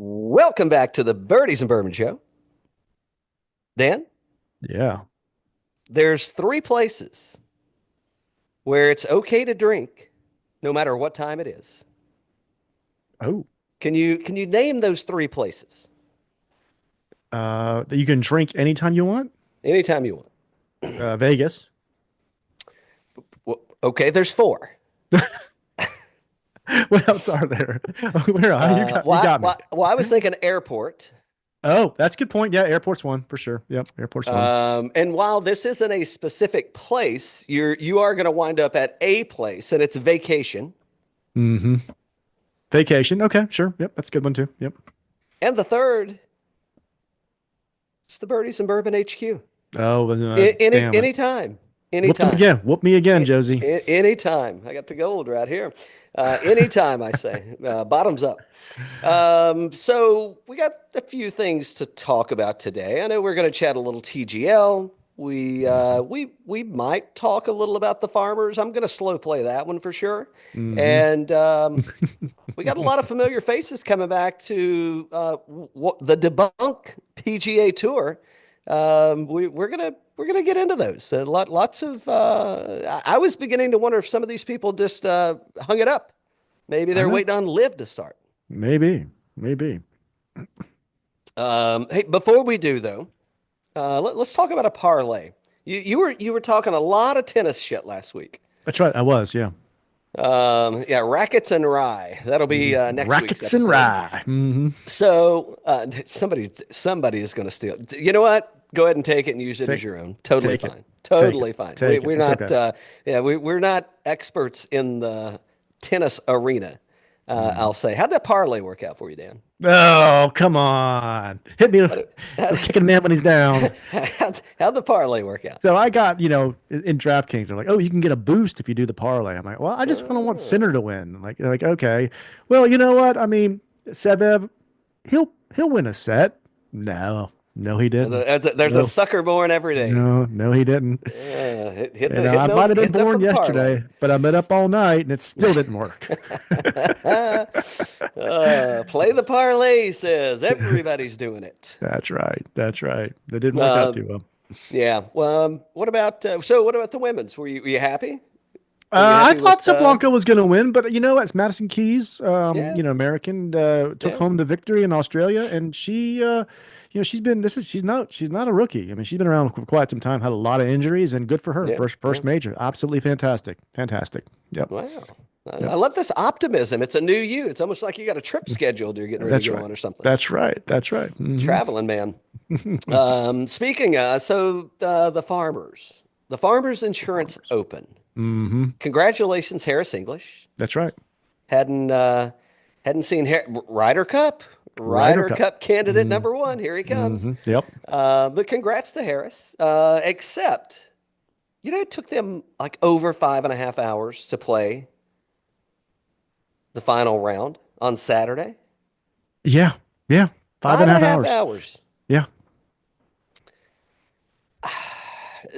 Welcome back to the Birdies and Bourbon Show. Dan, Yeah. there's three places where it's okay to drink no matter what time it is. Oh, Can you name those three places? that you can drink anytime you want. Anytime you want. Vegas. Well, okay, there's four. What else are there? Where are you got me. I was thinking airport. Oh, that's a good point. Yeah, airport's one for sure. Yep, airport's one. And while this isn't a specific place, you are going to wind up at a place, and it's vacation. Mm-hmm. Vacation. Okay, sure. Yep, that's a good one too. Yep. And the third, it's the Birdies and Bourbon HQ. Oh, damn it. Anytime, Whoop them anytime. again. Whoop me again, Josie. Anytime. I got the gold right here. Anytime, I say. Bottoms up. So we got a few things to talk about today. I know we're going to chat a little TGL. We might talk a little about the farmers. I'm going to slow play that one for sure. Mm-hmm. And we got a lot of familiar faces coming back to the debunk PGA Tour. We're gonna get into those. Lots of. I was beginning to wonder if some of these people just hung it up. Maybe I they're know. waiting on Live to start. Maybe. Hey, before we do though, let's talk about a parlay. You were talking a lot of tennis shit last week. That's right. I was. Yeah. Yeah, rackets and rye. That'll be next week's Rackets and episode. rye. Mm-hmm. So somebody is going to steal. You know what? Go ahead and take it and use it as Take your own. Totally take it. fine. Take it. Totally fine. Take it. We're It's not. okay. Yeah, we're not experts in the tennis arena. Mm. I'll say. How'd that parlay work out for you, Dan? Oh, come on. Hit me. How'd, We're kicking a man when he's down. how'd the parlay work out? So I got, in DraftKings, they're like, oh, you can get a boost if you do the parlay. I'm like, well, I just want Oh, Sinner to win. Like, they're like, okay. Well, you know what? I mean, Sevev, he'll win a set. No, he didn't. there's a No, sucker born every day. no, he didn't. Hitting And I hitting might have been hitting up for born the parlay. yesterday, but I've been up all night and it still didn't work. Play the parlay, says everybody's doing it. That's right. That's right. That didn't work out Uh, too well. yeah. Well, what about the women's? Were you happy? Were you I happy thought with Zablanka was going to win, but as Madison Keys, yeah, American, took yeah. home the victory in Australia, and she's not a rookie. I mean, she's been around for quite some time, had a lot of injuries, and good for her. Yeah, yeah. First major, absolutely fantastic, fantastic. Yep, Wow. I yep. love this optimism. It's a new you. It's almost like you got a trip scheduled you're getting ready to That's go right. on or something. That's right. That's right. Traveling man. Speaking the Farmers Insurance Farmers. Open. Hmm. Congratulations, Harris English. That's right. Hadn't seen Ryder Ryder Cup. Cup candidate Mm-hmm. number one. Here he comes. Yep. But congrats to Harris. Except, it took them like over 5.5 hours to play the final round on Saturday. Yeah. Yeah. Five Five and a and a half half hours. hours. Yeah.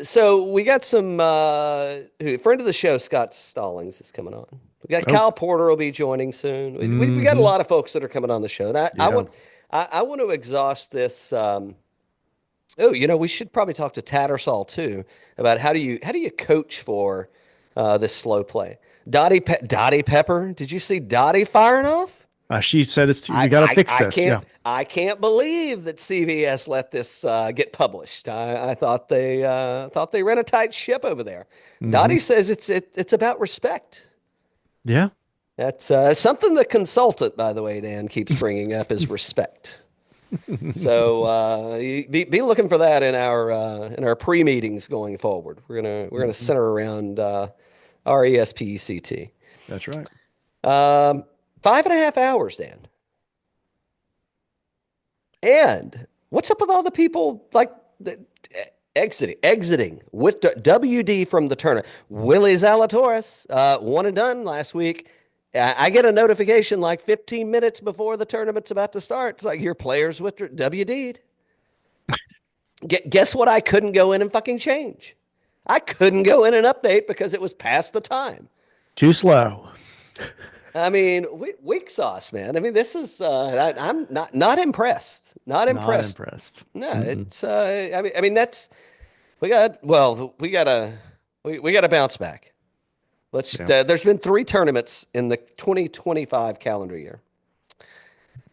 So we got some friend of the show, Scott Stallings, is coming on. We got Oh. Kyle Porter will be joining soon. We got a Hmm. lot of folks that are coming on the show, and I Yeah. want I want to exhaust this. Oh, we should probably talk to Tattersall too about how do you coach for this slow play. Dottie Pepper, did you see Dottie firing off? She said we I, got to I fix I this. can't Yeah. I can't believe that CVS let this get published. I thought they ran a tight ship over there. Hmm. Dottie says it's about respect. Yeah. That's something the consultant, by the way, Dan keeps bringing up is respect. So be looking for that in our pre-meetings going forward. We're gonna Mhm. center around RESPECT. That's right. 5.5 hours, Dan. And what's up with all the people like exiting with the WD from the tournament? Willie Zalatoris, one and done last week. I get a notification like 15 minutes before the tournament's about to start. It's like your players with WD'd. Guess what? I couldn't go in and fucking change. I couldn't go in and update because it was past the time. Too slow. I mean, weak sauce, man. I mean, this is I'm not impressed. Not Not impressed. impressed. No, Mm-mm. it's I mean that's we got to bounce back. Yeah. There's been three tournaments in the 2025 calendar year.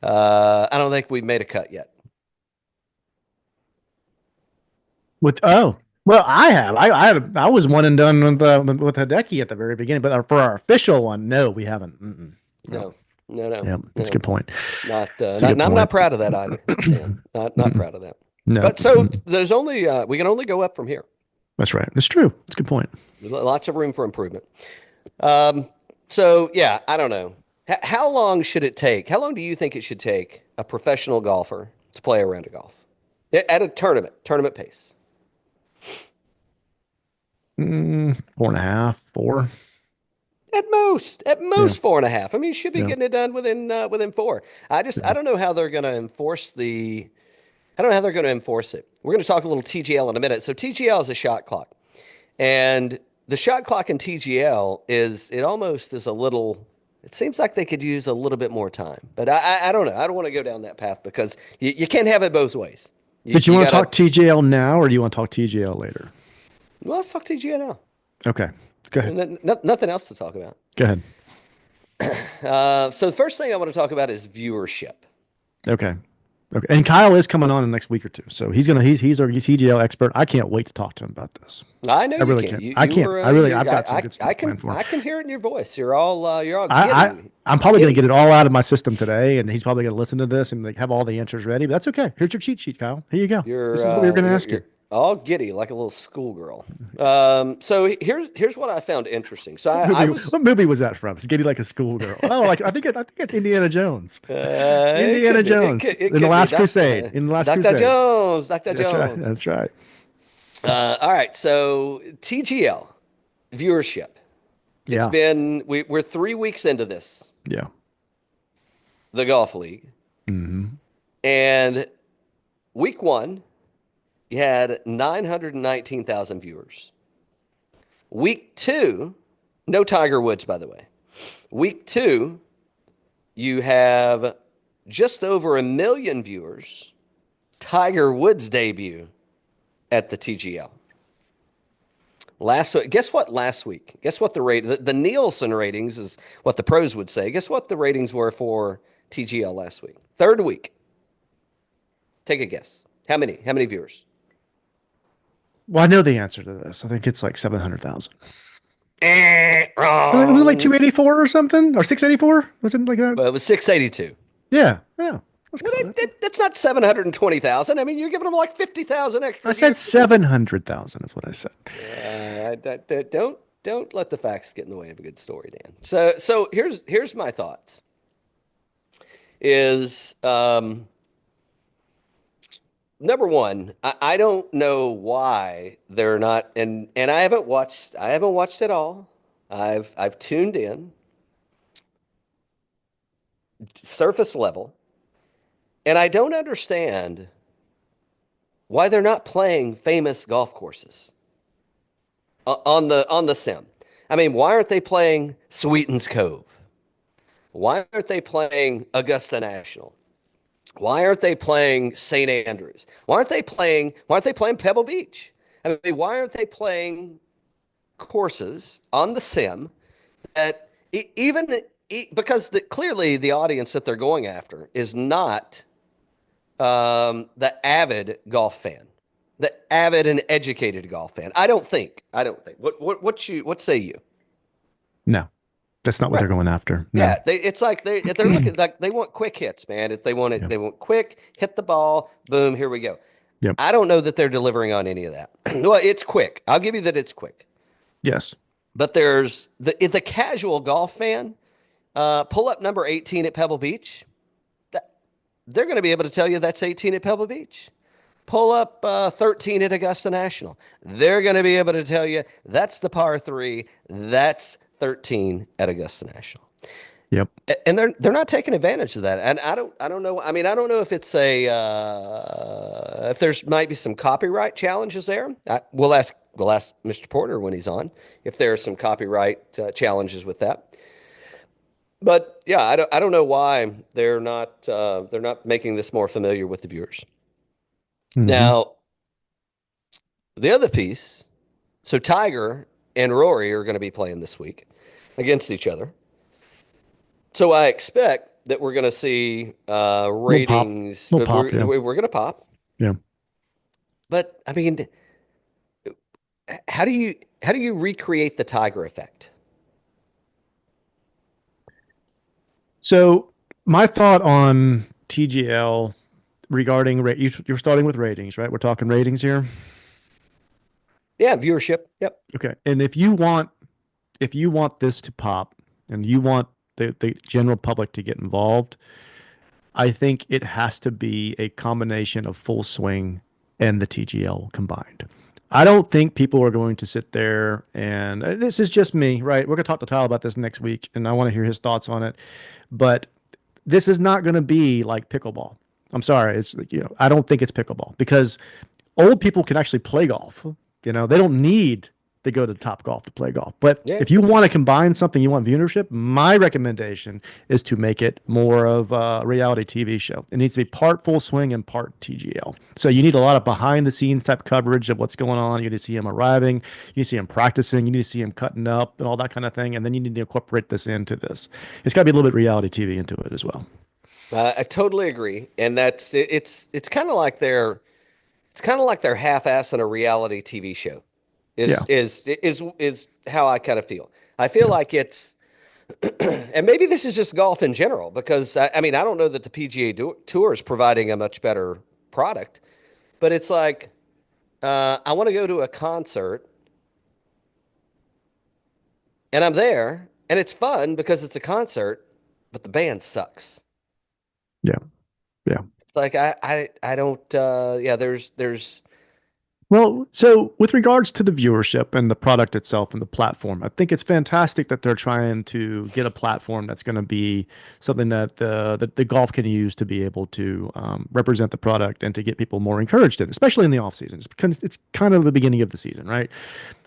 I don't think we've made a cut yet. Well, I have. I was one and done with Hideki at the very beginning, but for our official one, no, we haven't. Mm-mm. No. No, no, no, Yeah, that's a no. good point. It's a Not, good and I'm not point. proud of that either. Yeah, not Mm-mm. proud of that. No, But so there's only we can only go up from here. that's right. It's true. It's a good point. There's lots of room for improvement. Um, so yeah, I don't know. How long should it take? How long do you think it should take a professional golfer to play a round of golf at a tournament pace? 4.5, 4. At Yeah, most 4.5. I mean, you should be yeah, getting it done within four. I yeah. don't know how they're going to enforce I don't know how they're going to enforce it. We're going to talk a little TGL in a minute. So TGL is a shot clock, and the shot clock in TGL it almost is a little. It seems like they could use a little bit more time, but I don't know. I don't want to go down that path because you can't have it both ways. Did you You want to gotta. talk TJL now, or do you want to talk TJL later? Well, let's talk TGL now. Okay, go ahead. Nothing else to talk about. Go ahead. So the first thing I want to talk about is viewership. Okay. Okay. And Kyle is coming on in the next week or two, so he's our TGL expert. I can't wait to talk to him about this. I know I you really can. can't. I can't. I really. I've got some good I stuff planned for him. I can hear it in your voice. You're all I, I giddy, I'm probably going to get giddy. it all out of my system today, and he's probably going to listen to this and like have all the answers ready. But that's okay. Here's your cheat sheet, Kyle. Here you go. This is what we were going to ask you. You're all giddy like a little schoolgirl. So here's what I found interesting. So I was What movie was that from? It's getting like a schoolgirl. Oh, like I think it's Indiana Jones. it Indiana could be Jones it in the could be Last Crusade. In the Last Dr. Crusade. Jones, Dr. That's right. Jones. That's right. All right, so TGL viewership. Yeah. We're 3 weeks into this, Yeah. the golf league, Hmm. and week one you had 919,000 viewers. Week two, no Tiger Woods, by the way. Week two, you have just over 1 million viewers. Tiger Woods debut at the TGL. Guess what? Last week, guess what the Nielsen ratings is what the pros would say. Guess what the ratings were for TGL last week? Third week. Take a guess. How many? How many viewers? Well, I know the answer to this. I think it's like 700,000. Was it like Wrong. 284 or something, or 684? Was it like that? Well, it was 682. Yeah. Yeah. That's Well, cool. that's not 720,000. I mean, you're giving them like 50,000 I extra said viewers. 700,000 is what I said. Don't let the facts get in the way of a good story, Dan. So here's my thoughts. Is number one, I don't know why they're not, and I haven't watched it all. I've tuned in surface level, and I don't understand why they're not playing famous golf courses on the sim. I mean, why aren't they playing Sweetens Cove? Why aren't they playing Augusta National? Why aren't they playing St. Andrews? Why aren't they playing Pebble Beach? I mean, why aren't they playing courses on the sim that because clearly the audience that they're going after is not the avid golf fan, the avid and educated golf fan. I don't think. What say you? No, that's not what Right. they're going after. No. Yeah, it's like they're looking like they want quick hits, man. If they want it, Yeah. they want quick, hit the ball, boom, here we go. Yep. I don't know that they're delivering on any of that. Well, it's quick. I'll give you that it's quick. Yes. But there's the casual golf fan, pull up number 18 at Pebble Beach. They're going to be able to tell you that's 18 at Pebble Beach. Pull up 13 at Augusta National. They're going to be able to tell you that's the par three. That's 13 at Augusta National. Yep. And they're not taking advantage of that. And I don't know. I mean, I don't know if it's if there's might be some copyright challenges there. We'll ask Mr. Porter when he's on if there are some copyright challenges with that. But yeah, I don't know why they're not making this more familiar with the viewers. Hmm. Now, the other piece, so Tiger and Rory are going to be playing this week against each other. So I expect that we're going to see Little pop, ratings. little We're pop. Yeah, we're going to pop. yeah. But I mean, how do you recreate the Tiger effect? So my thought on TGL regarding you're starting with ratings, right? We're talking ratings here. Yeah, viewership. Yep. Okay. And if you want this to pop and you want the general public to get involved, I think it has to be a combination of Full Swing and the TGL combined. I don't think people are going to sit there and this is just me, right? We're going to talk to Tyler about this next week, and I want to hear his thoughts on it. But this is not going to be like pickleball. I'm sorry. It's I don't think it's pickleball because old people can actually play golf. They don't need to go to Top Golf to play golf. But Yeah. if you want to combine something, you want viewership, my recommendation is to make it more of a reality TV show. It needs to be part Full Swing and part TGL. So you need a lot of behind the scenes type coverage of what's going on. You need to see him arriving, you need to see him practicing, you need to see him cutting up and all that kind of thing. And then you need to incorporate this into this. It's got to be a little bit reality TV into it as well. I totally agree, and it's kind of like they're half-assing a reality TV show. Yeah. Is how I kind of feel. I feel Yeah. like it's, and maybe this is just golf in general, because I mean I don't know that the PGA Tour is providing a much better product, but it's like I want to go to a concert and I'm there and it's fun because it's a concert, but the band sucks. Yeah. Yeah. Like I don't yeah, there's Well, so with regards to the viewership and the product itself and the platform, I think it's fantastic that they're trying to get a platform that's going to be something that the golf can use to be able to represent the product and to get people more encouraged in, especially in the off season. It's because it's kind of the beginning of the season, right?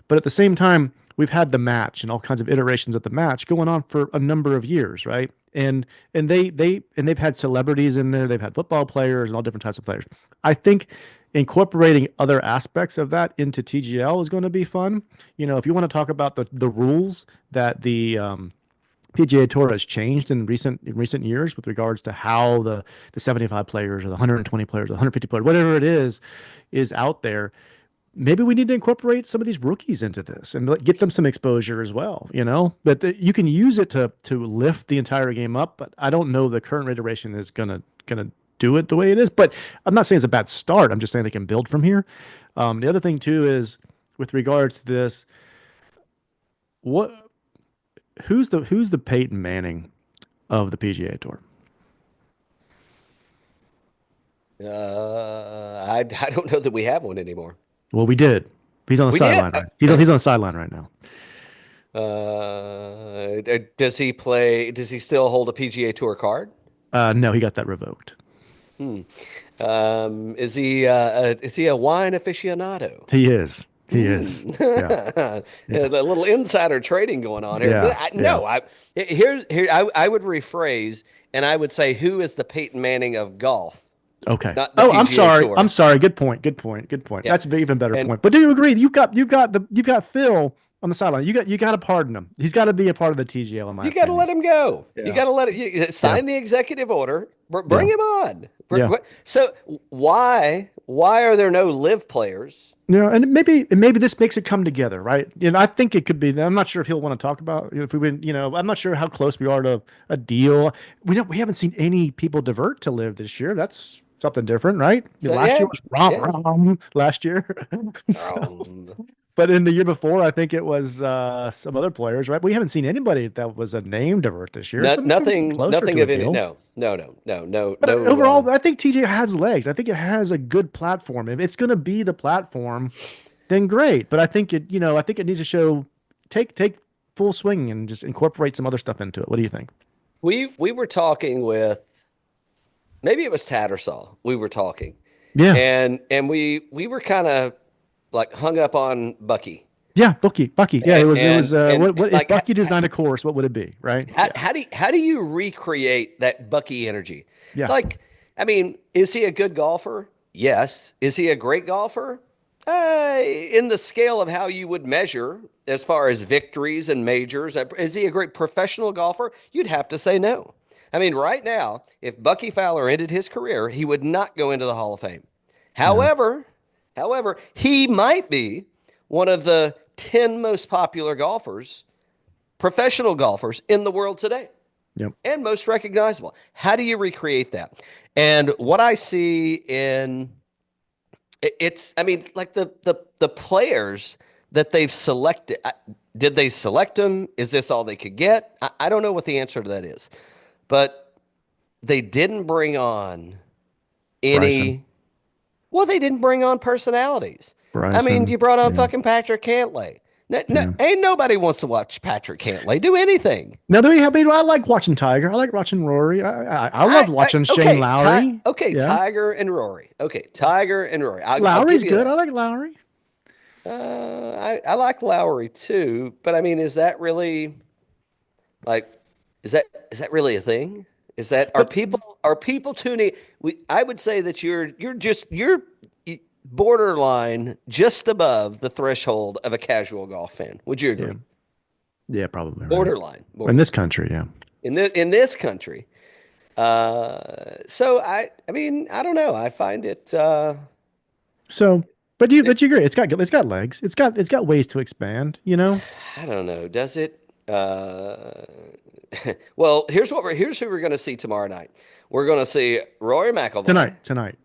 But at the same time, we've had the match and all kinds of iterations of the match going on for a number of years, right? And they've had celebrities in there, they've had football players and all different types of players. I think incorporating other aspects of that into TGL is going to be fun. If you want to talk about the rules that the PGA Tour has changed in recent years with regards to how the 75 players or the 120 players, the 150 players, whatever it is out there. Maybe we need to incorporate some of these rookies into this and get them some exposure as well, but you can use it to lift the entire game up, but I don't know the current iteration is gonna do it the way it is. But I'm not saying it's a bad start. I'm just saying they can build from here. The other thing too is with regards to this, what who's the Peyton Manning of the PGA Tour? I don't know that we have one anymore. Well, we did. He's on the We did. sideline right. He's on the sideline right now. Does he play? Does he still hold a PGA Tour card? No, he got that revoked. Hmm. Is he a wine aficionado? He is. He is. Hmm. Yeah. A Yeah. little insider trading going on here. But Yeah. Yeah. no, I would rephrase and I would say, who is the Peyton Manning of golf, Okay. not the Oh, I'm PGA sorry. I'm Tour? sorry. Good point. Good point. Good point. Yeah. That's an even better And point. But do you agree? You've got Phil on the sideline. You got to pardon him. He's got to be a part of the TGL, in my you got to opinion. let him go. You Yeah. got to let it. Yeah. Sign the executive order. Bring Yeah. him on. Yeah. So why are there no live players? And maybe this makes it come together, right? I think it could be. I'm not sure if he'll want to talk about if we win. I'm not sure how close we are to a deal. We haven't seen any people divert to live this year. That's something different, right? So Last year yeah, was Rom yeah. Rom last year. So, Um, but in the year before, I think it was some other players, right? We haven't seen anybody that was a name divert this year, no, so maybe we're getting nothing, closer nothing to a of any. deal. No, no, no, no, no, But no. overall, I think TJ has legs. I think it has a good platform. If it's going to be the platform, then great. But I think it needs to show take full swing and just incorporate some other stuff into it. What do you think? We were talking with, maybe it was Tattersall. We were talking, Yeah. and we were kind of like hung up on Bucky. Yeah, Bucky. Yeah, it was what if Like Bucky designed a course, what would it be, right? Yeah. how do you recreate that Bucky energy? Yeah. Like, I mean, is he a good golfer? Yes. Is he a great golfer? In the scale of how you would measure as far as victories and majors, is he a great professional golfer? You'd have to say no. I mean, right now, if Bucky Fowler ended his career, he would not go into the Hall of Fame. No. However, he might be one of the 10 most popular golfers, professional golfers in the world today, Yep. and most recognizable. How do you recreate that? And what I see in it's, I mean, like the players that they've selected. Did they select them? Is this all they could get? I don't know what the answer to that is, but they didn't bring on Bryson. any. Well, they didn't bring on personalities. I mean, Bryson. you brought on Yeah. fucking Patrick Cantlay. No, no, Yeah. ain't nobody wants to watch Patrick Cantlay do anything. Now there you have me. I like watching Tiger. I like watching Rory. I love watching Shane Lowry. Okay, Yeah. Tiger and Rory. Okay, Tiger and Rory. I'll give Lowry's you good. I that. like Lowry. I like Lowry too, but I mean, is that really like is that really a thing? Is that But are people tuning? I would say that you're borderline just above the threshold of a casual golf fan. Would you yeah. agree? Yeah, probably right. Borderline, In this borderline. country, yeah. In this country. So I mean, I don't know. I find it So, but you agree, it's got legs. It's got ways to expand, you know? I don't know. Does it? Well, here's who we're going to see tomorrow night. We're going to see Rory McIlroy. Tonight.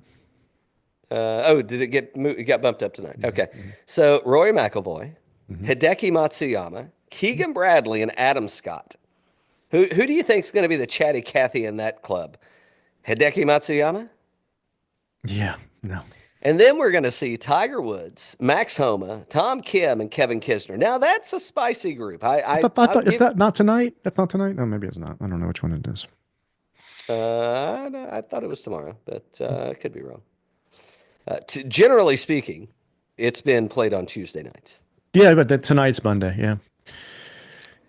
Oh, did it it got bumped up tonight? Okay, Hmm. so Rory McIlroy, Hmm. Hideki Matsuyama, Keegan Bradley, and Adam Scott. Who do you think is going to be the chatty Cathy in that club? Hideki Matsuyama, Yeah, no. and then we're going to see Tiger Woods, Max Homa, Tom Kim, and Kevin Kisner. Now that's a spicy group. I I'll thought is give. that not tonight? That's not tonight? No, maybe it's not. I don't know which one it is. I thought it was tomorrow, but I could be wrong. Generally speaking, it's been played on Tuesday nights. Yeah, but tonight's Monday. Yeah.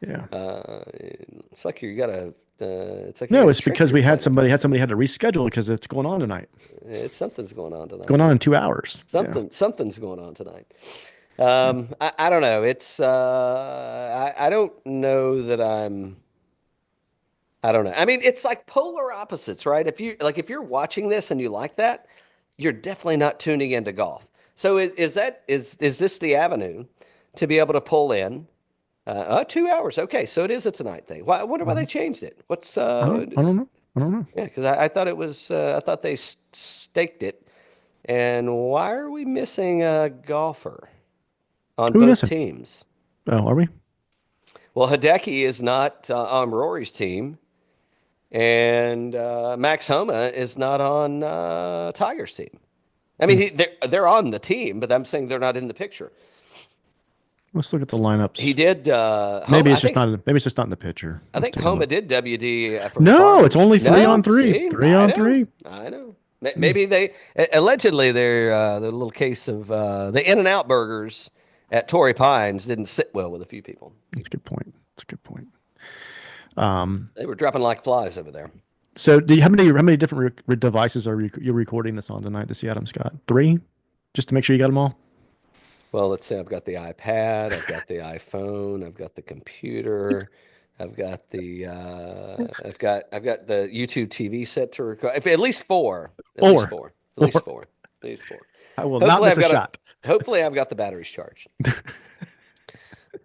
Yeah. Uh, it's like you got to. It's like you No, got to it's trick because your we had opponent. somebody had to reschedule because it's going on tonight. It's something's going on It's tonight. going on in 2 hours. Yeah. Something's going on tonight. Yeah. I don't know. It's I don't know that I don't know. I mean, it's like polar opposites, right? If you're watching this and you like that, you're definitely not tuning into golf. So is this the avenue to be able to pull in 2 hours? Okay, so it is a tonight thing. Why? I wonder why they Mhm. changed it. What's I don't know. I don't know. yeah? Because I thought it was I thought they staked it. And why are we missing a golfer on Who are we both missing? teams? Oh, are we? Well, Hideki is not on Rory's team, and Max Homa is not on Tiger's team. I mean, Hmm. they're on the team, but I'm saying they're not in the picture. Let's look at the He lineups. did. Maybe it's just not. Maybe it's just not in the picture. I Let's think take a Homa look. did WD from the No, it's Farmers. only three on No, three. see, Three on three. I know. Hmm. Maybe they allegedly their the little case of the In-N-Out burgers at Torrey Pines didn't sit well with a few people. That's a good point. That's a good point. Um, They were dropping like flies over there. so how many different devices are you recording this on tonight to see Adam Scott? Three, just to make sure you got them all. Well, let's say I've got the iPad, I've got the iPhone, I've got the computer, I've got the YouTube TV set to record. At least four, at least Four, four, at least four. four, at least four. I will not Hopefully, miss a shot. hopefully I've got the batteries charged.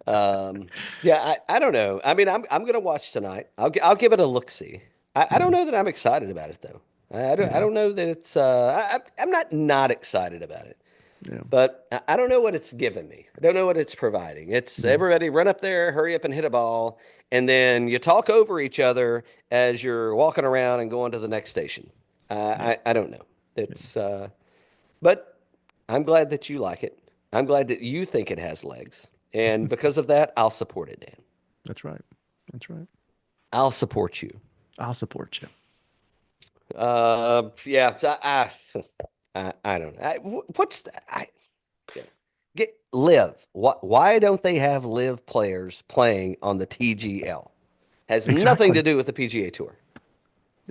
Yeah, I don't know. I mean, I'm gonna watch tonight. I'll give it a look see. I Yeah, don't know that I'm excited about it though. I yeah, don't know that it's I'm not excited about it. yeah, But I don't know what it's given me. I don't know what it's providing. It's yeah, everybody run up there, hurry up and hit a ball, and then you talk over each other as you're walking around and going to the next station. yeah, I don't know. yeah. It's but I'm glad that you like it. I'm glad that you think it has legs, and because of that, I'll support it, Dan. That's right. That's right. I'll support you. I'll support you. Yeah, I don't know. What's the, I, yeah. Get live. Why don't they have live players playing on the TGL? Has nothing Exactly. to do with the PGA Tour.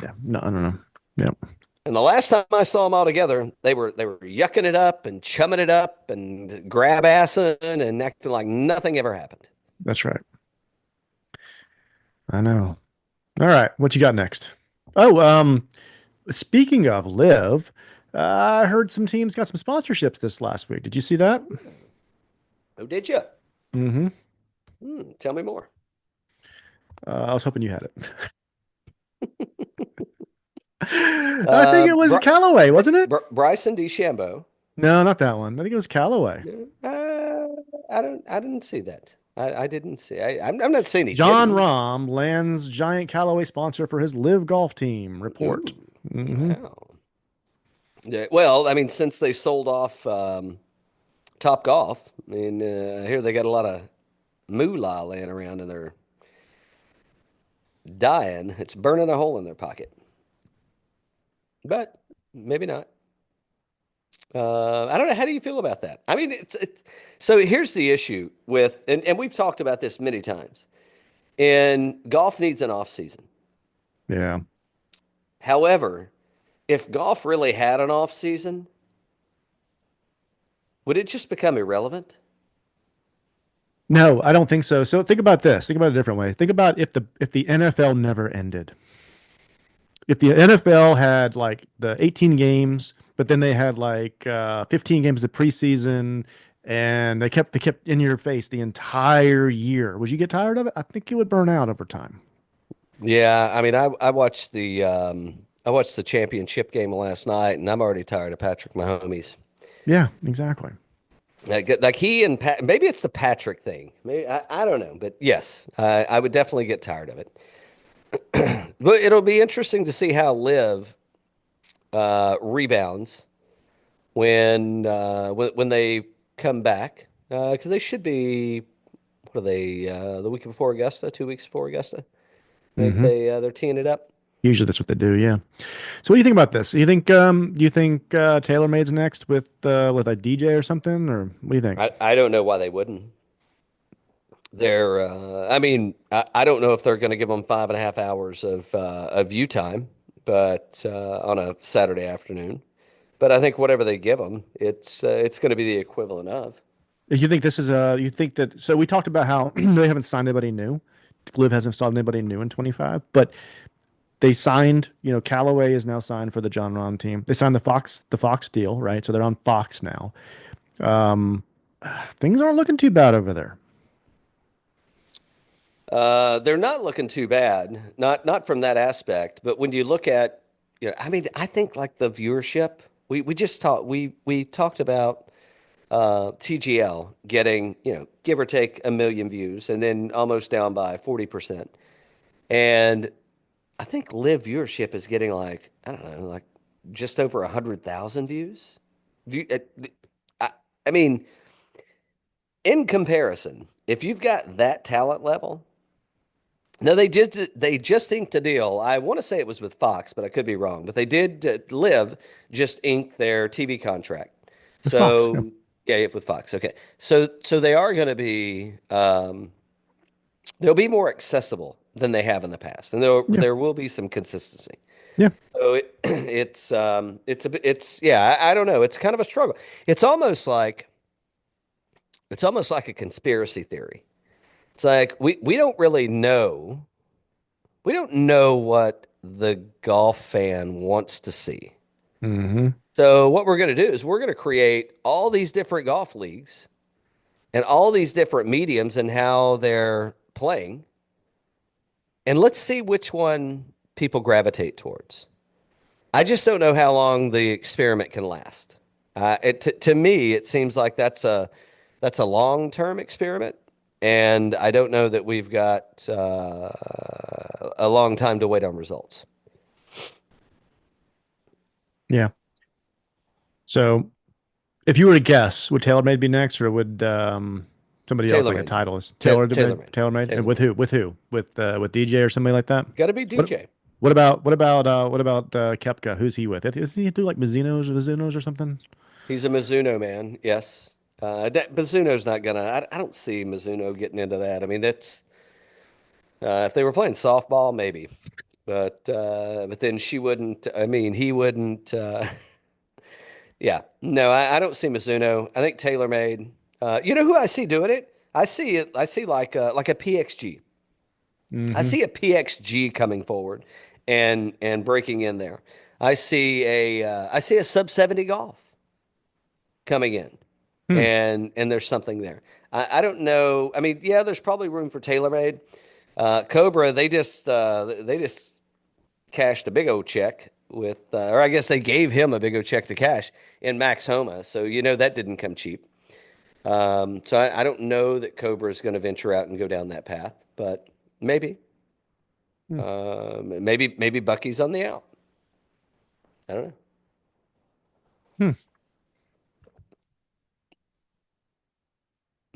Yeah. No, I don't know. Yeah. And the last time I saw them all together, they were yucking it up and chumming it up and grab assing and acting like nothing ever happened. That's right. I know. All right. What you got next? Oh, speaking of live, I heard some teams got some sponsorships this last week. Did you see that? Oh, did you? Mm-hmm. Tell me more. I was hoping you had it. I think Uh, it was Br Callaway, wasn't it? Bryson DeChambeau. No, not that one. I think it was Callaway. I didn't see that. I didn't see. I'm not saying he John didn't. Rahm lands giant Callaway sponsor for his live golf team. Report. Ooh, Mm-hmm. wow. Yeah, well, I mean, since they sold off Top Golf, I mean, here they got a lot of moolah laying around and they're dying. It's burning a hole in their pocket, but maybe not. I don't know. How do you feel about that? I mean, it's so here's the issue with, and we've talked about this many times, and golf needs an off season. Yeah. However, if golf really had an off season, would it just become irrelevant? No, I don't think so. So think about this. Think about it a different way. Think about if the NFL never ended. If the NFL had like the 18 games, but then they had like 15 games of preseason and they kept in your face the entire year, would you get tired of it? I think you would burn out over time. Yeah, I mean, I watched the championship game last night, and I'm already tired of Patrick Mahomes. Yeah, exactly. Like he and Pat, maybe it's the Patrick thing. Maybe I don't know, but yes, I would definitely get tired of it. But it'll be interesting to see how Liv rebounds when they come back because they should be. What are they? The week before Augusta, 2 weeks before Augusta. I think Hmm. they're teeing it up. Usually that's what they do. Yeah. So what do you think about this? Do you think TaylorMade's next with a DJ or something, or what do you think? I don't know why they wouldn't. I mean, I don't know if they're going to give them 5.5 hours of view time, but on a Saturday afternoon. But I think whatever they give them, it's going to be the equivalent of. You think this is you think that so we talked about how they haven't signed anybody new. Liv hasn't signed anybody new in 25, but they signed, Callaway is now signed for the John Rahm team. They signed the Fox deal, right? So they're on Fox now. Um, things aren't looking too bad over there. They're not looking too bad, not from that aspect. But when you look at, I mean, I think like the viewership, we talked about TGL getting, give or take 1 million views, and then almost down by 40%. And I think live viewership is getting like, I don't know, like just over 100,000 views. View, I, I mean, in comparison, if you've got that talent level, no, they just inked a deal. I want to say it was with Fox, but I could be wrong. But they did live just ink their TV contract. With Fox, yeah. So yeah, with Fox. Okay, so they are going to be they'll be more accessible than they have in the past, and Yeah. there will be some consistency. Yeah. So it's yeah, I don't know. It's kind of a struggle. It's almost like a conspiracy theory. It's like we don't really know. We don't know what the golf fan wants to see. Hmm. So what we're going to do is we're going to create all these different golf leagues and all these different mediums and how they're playing, and let's see which one people gravitate towards. I just don't know how long the experiment can last. To me, it seems like that's a long-term experiment, and I don't know that we've got a long time to wait on results. Yeah. So if you were to guess, would TaylorMade be next, or would somebody else like a TaylorMade, Titleist? TaylorMade, TaylorMade, TaylorMade, and with TaylorMade. who? With who? With DJ or somebody like that? Got to be What DJ. what about Kepka? Who's he with? Is he do like Mizuno's or something? He's a Mizuno man. Yes. Mizuno's not gonna. I don't see Mizuno getting into that. I mean, that's if they were playing softball, maybe, but then she wouldn't. I mean, he wouldn't. Yeah, no, I don't see Mizuno. I think TaylorMade. You know who I see doing it? I see it. I see like a PXG. I Hmm. see a PXG coming forward and breaking in there. I see a sub 70 golf coming in, Hmm. and there's something there. I don't know. I mean, yeah, there's probably room for TaylorMade. Cobra, they just cashed a big old check with, or I guess they gave him a big old check to cash in Max Homa. So you know that didn't come cheap. So I don't know that Cobra is going to venture out and go down that path, but maybe, Hmm. maybe Bucky's on the out. I don't know. Hmm.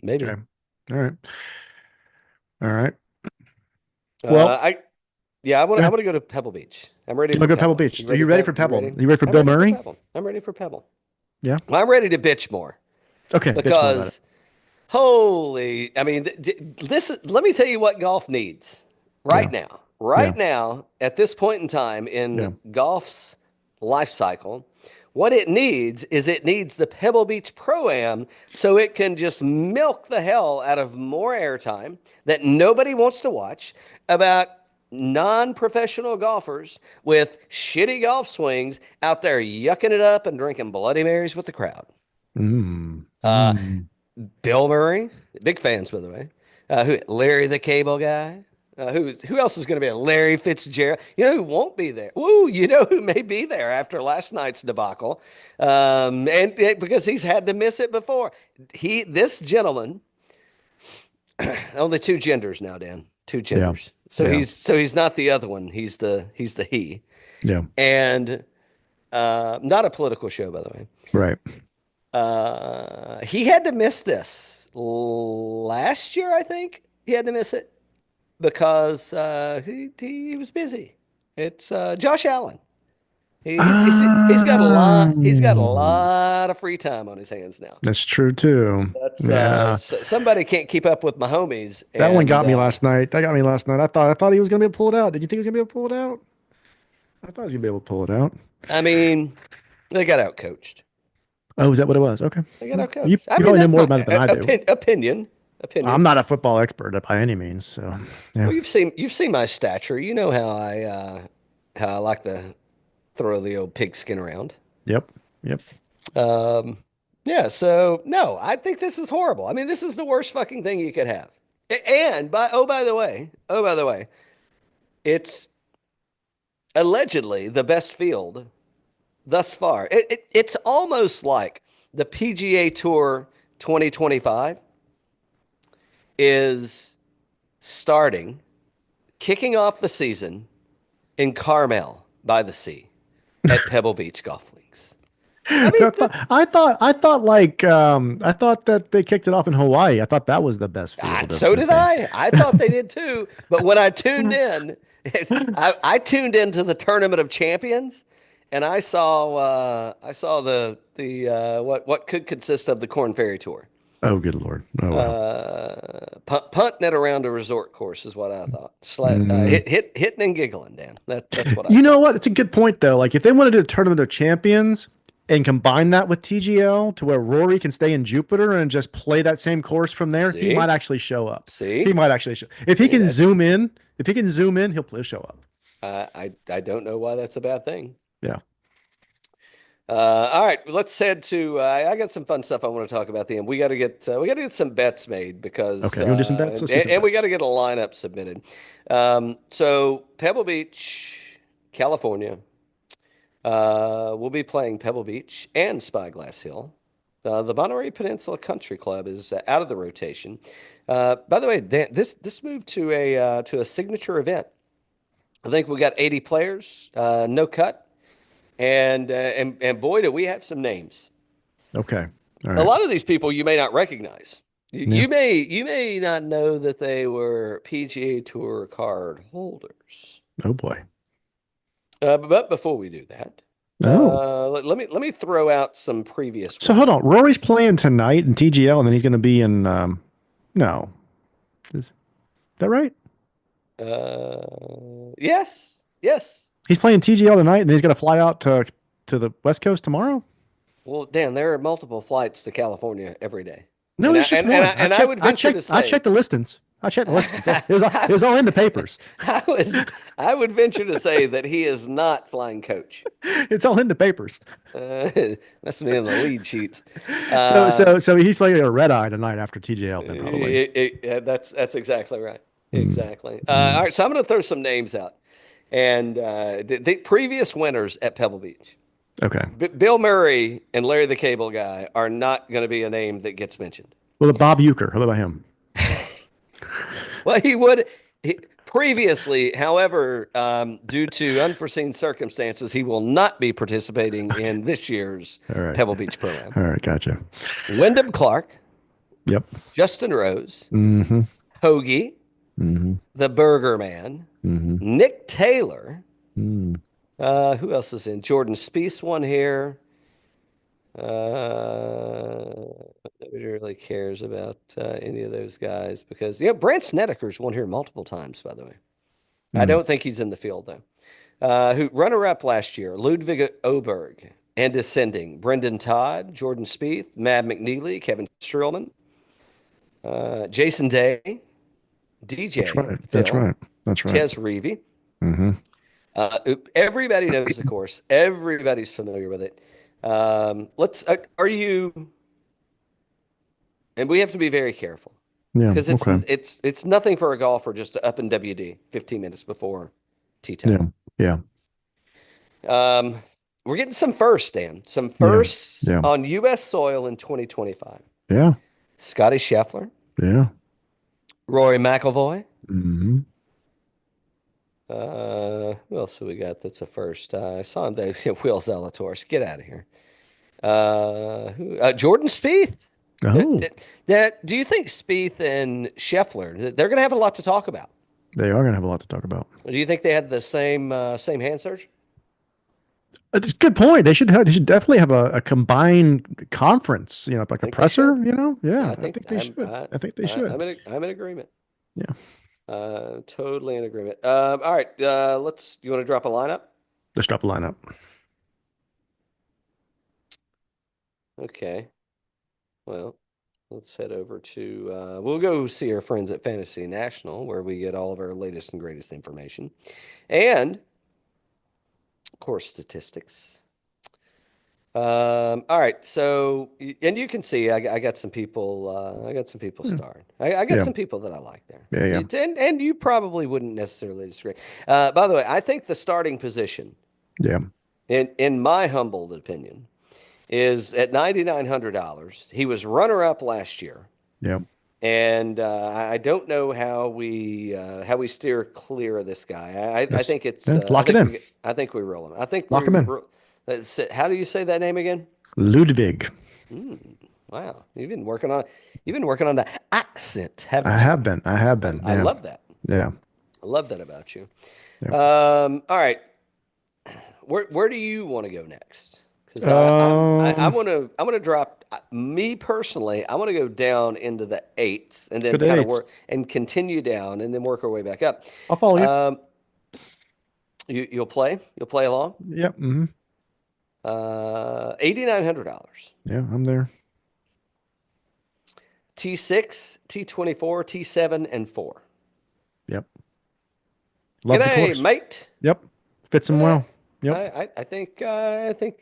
Maybe. Okay. All right. All right. Well, I Yeah, go I ahead. want to go to Pebble Beach. I'm ready You for want to go to Pebble Pebble. Beach? You Are ready, you ready Peb? for You Pebble? ready? Are you ready for I'm Bill ready for Murray? Pebble. I'm ready for Pebble. Yeah. Well, I'm ready to bitch more Okay. Bitch more about it. because holy, I mean, let me tell you what golf needs Yeah. right now. Yeah. Right now, at this point in time Yeah. in golf's life cycle, what it needs is it needs the Pebble Beach Pro-Am so it can just milk the hell out of more airtime that nobody wants to watch about non-professional golfers with shitty golf swings out there yucking it up and drinking Bloody Marys with the crowd. Mm. Uh, Mm. Bill Murray, big fans, by the way. Larry the Cable Guy. Who else is going to be a Larry Fitzgerald? You know who won't be there? Woo! You know who may be there after last night's debacle, because he's had to miss it before. This gentleman, only two genders now, Dan. Two Yeah. genders. Yeah. So he's not the other one. He's the he, Yeah. and not a political show, by the way. Right. He had to miss this last year, I think. He had to miss it because he was busy. It's Josh Allen. He's got a lot. He's got a Um, lot of free time on his hands now. that's true too. That's Yeah. somebody can't keep up with my homies, That one and got me last night. That got me last night. I thought he was gonna be able to pull it out. Did you think he was gonna be able to pull it out? I thought he was gonna be able to pull it out. I mean, they got outcoached. Oh, is that what it was? Okay. They got Well, outcoached. you I mean, probably know that more about it than I do. I'm opinion. not a football expert by any means, so yeah. Well, you've seen my stature. You know how I like to throw the old pigskin around. Yep. Yep. Um, yeah, so no, I think this is horrible. I mean, this is the worst fucking thing you could have. And by the way, it's allegedly the best field thus far. It's almost like the PGA Tour 2025 is starting, kicking off the season in Carmel by the sea at Pebble Beach Golf Links. I mean, I thought that they kicked it off in Hawaii. I thought that was the best field of so the did thing. I. I thought they did too. But when I tuned in, I tuned into the Tournament of Champions, and I saw the what could consist of the Corn Ferry Tour. Oh, good Lord. Oh wow. Punting it around a resort course is what I thought. Mm. Hitting and giggling, Dan. That's what I You saw. know what? It's a good point though. Like if they wanted to do a tournament of champions and combine that with TGL to where Rory can stay in Jupiter and just play that same course from there, he might See, actually show up. He see, might actually show. If he see. can That's zoom in, he'll show up. I don't know why that's a bad thing. Yeah. All right, let's head to. I got some fun stuff I want to talk about. The end. We got to get some bets made because Okay. You want to do some bets? Let's do some and we got bets. to get a lineup submitted. So Pebble Beach, California, we'll be playing Pebble Beach and Spyglass Hill. The Monterey Peninsula Country Club is out of the rotation. By the way, Dan, this moved to a signature event. I think we got 80 players, no cut. And boy, do we have some names. Okay. All A right. lot of these people you may not recognize. Yeah. You may not know that they were PGA Tour card holders. Oh boy. But before we do that, Oh, Let me throw out some previous so hold ones. on. Rory's playing tonight in TGL, and then he's going to be in. No, is that right? Yes, yes. He's playing TGL tonight, and then he's going to fly out to the West Coast tomorrow. Well, Dan, there are multiple flights to California every day, No, and I there's just and and I, one. I and I checked. would I venture to checked. I say, checked the listings. I checked the listings. It was all, it I, was all in the papers. I was I would venture to say that he is not flying coach. It's all in the papers. Uh, Must be in the lead sheets. So Um, so so he's playing a red eye tonight after TGL. Then probably. that's exactly right. Mm, Exactly. All mm. right, so I'm going to throw some names out, and the previous winners at Pebble Beach. Okay. Bill Murray and Larry the Cable Guy are not going to be a name that gets mentioned. Well, Bob Euchre. How about him? Well, he would previously, however, due to unforeseen circumstances, he will not be participating in this year's All right. Pebble Beach Pro-Am. All right. Gotcha. Wyndham Clark, Yep. Justin Rose, Mm-hmm. Hoagie, Mm-hmm. the Burger Man, Mm-hmm. Nick Taylor. Mm. Who else is in? Jordan Spieth won here. Nobody really cares about any of those guys because Brant Snedeker's won here multiple times, by the way. I Mm. don't think he's in the field though. Who runner-up last year? Ludwig Oberg and descending Brendan Todd, Jordan Spieth, Matt McNeely, Kevin Streelman, Jason Day, That's DJ right. That's Phil, right. That's right. Ches Reavie. Mm-hmm. Everybody knows the course. Everybody's familiar with it. Let's. Are you? And we have to be very careful Yeah. because it's Okay. it's it's nothing for a golfer just to up and WD 15 minutes before tee time. Yeah. Yeah. Um, we're getting some firsts, Dan. Some Yeah. firsts Yeah. on U.S. soil in 2025. Yeah. Scottie Scheffler, Yeah. Rory McIlroy. Mm-hmm. Who else have we got that's a first? I saw him there. Will Zalatoris. Get out of here. Jordan Spieth. Oh, Do you think Spieth and Scheffler, they're going to have a lot to talk about? they are gonna have a lot to talk about. Do you think they had the same hand surgery? It's a good point. They should definitely have a combined conference, I like a think they presser, should. Yeah, I I think think they should. I think they should. I'm in agreement. Yeah. Totally in agreement. All right. You want to drop a lineup? Let's drop a lineup. Okay. Well, let's head over to, we'll go see our friends at Fantasy National where we get all of our latest and greatest information and, of course, statistics. All right. So, and you can see, I got some people, Yeah. starring. I got Yeah. some people that I like there. Yeah. Yeah. And you probably wouldn't necessarily disagree. By the way, I think the starting position, Yeah. in my humbled opinion, is at $9,900. He was runner up last year, Yeah. and I don't know how we steer clear of this guy. I That's think it's yeah. Lock it in. I think we roll him. I think Lock him in. how do you say that name again? Ludwig. Wow, you've been working on the accent, I haven't you? have been. I have been. I Yeah. love that. Yeah. I love that about you. Yeah. All right, where do you want to go next? Because Um. I want to drop me personally. I want to go down into the eights and Let's then go to kind of eights. work and continue down and then work our way back up. I'll follow you. Um, you'll play along. Yep. Mm-hmm. $8,900. Yeah. I'm there. T6, T24, T7, and 4. Yep. Loves the G'day, course. mate. Yep. Fits him Eh, well. Yep. I think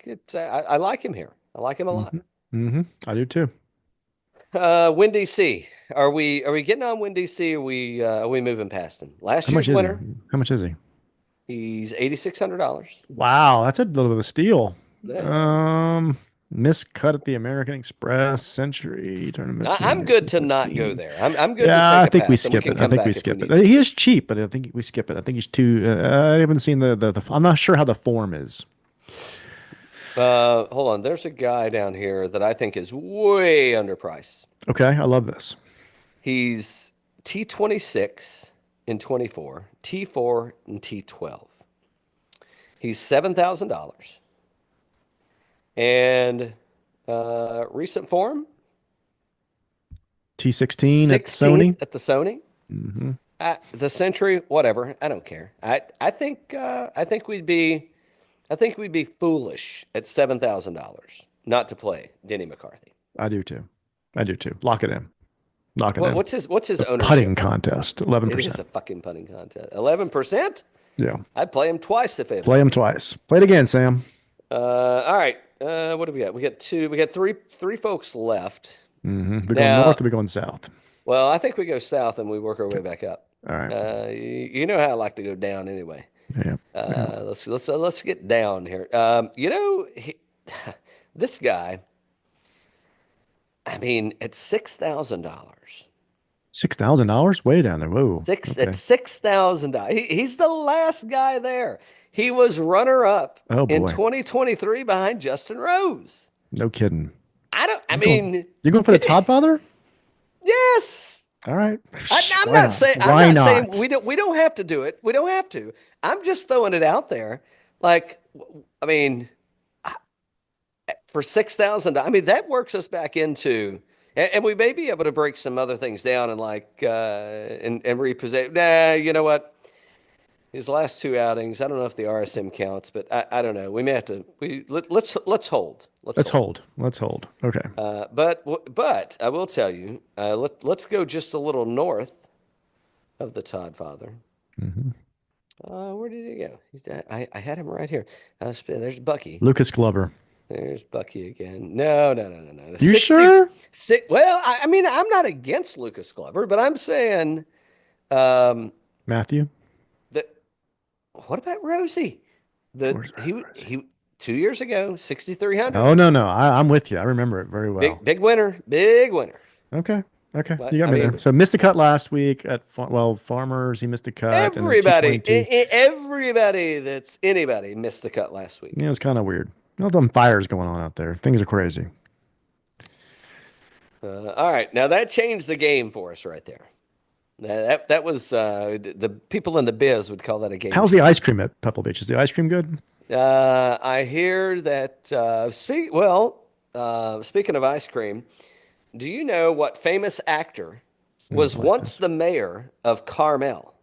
it's I like him here. I like him a lot. Mm-hmm. Mm-hmm. I do too. Windy C. Are we getting on Windy C? Are we moving past him? Last How much year's is he? winner, How much is he? he's $8,600. Wow, that's a little bit of a steal. Yeah. Um, Miscut at the American Express Century Tournament I'm good to not go 2015. there. I'm good to Yeah, take I a think we pass, and we skip can it. I come think we back if we skip it. need to. He is cheap, but I think we skip it. I think he's too. I haven't seen the. I'm not sure how the form is. Hold on. There's a guy down here that I think is way underpriced. Okay, I love this. He's T26 in 24, T4 and T12. He's $7,000. And recent form, T16 at 16th Sony. at the Sony. Hmm. The Century, whatever. I don't care. I think we'd be foolish at $7,000 not to play Denny McCarthy. I do too. I do too. Lock it in. Lock it in. What's his The putting ownership? contest, It is 11%. a fucking punting contest. 11%? Yeah. I'd play him twice if Play him available. twice. Play it again, Sam. All right. What do we got? We got three folks left. We going Now, north or we going south? well, I think we go south and we work our way back up. All right. You know how I like to go down anyway. Yeah. Yeah. Let's get down here. This guy, I mean, at $6,000. $6,000? Way down there. Whoa. Six at Okay. $6,000. He's the last guy there. He was runner up Oh in boy. 2023 behind Justin Rose. No kidding. I You going, mean, you going for the Todd father? yes. All right. I'm Why not not? saying I'm Why not saying not? we don't have to do it. We don't have to. I'm just throwing it out there. Like, I mean, for 6,000, I mean that works us back into, and we may be able to break some other things down and and repossess. Nah, you know what? His last two outings, I don't know if the RSM counts, but I don't know. We may have to. Let's hold. Let's Let's hold. hold. Let's hold. Okay. But I will tell you, let's go just a little north of the Todd father. Hmm. Where did he go? I had him right here. There's Bucky. Lucas Glover. There's Bucky again. No. You 60, sure? well, I mean, I'm not against Lucas Glover, but I'm saying um, Matthew? that. What about Rosie? The Where's Rosie? he 2 years ago, 6,300. Oh, no, no. I'm with you. I remember it very well. Big winner, big winner. Okay. Okay. But You got I me there. mean, So missed the cut last week at, Farmers. He missed a cut. And then T22. everybody that's anybody missed the cut last week. Yeah, it was kind of weird. All them fires going on out there. Things are crazy. All right, now that changed the game for us right there. That was the people in the biz would call that a game How's the changer. ice cream at Pebble Beach? Is the ice cream good? I hear that speaking of ice cream, do you know what famous actor was What once is? the mayor of Carmel?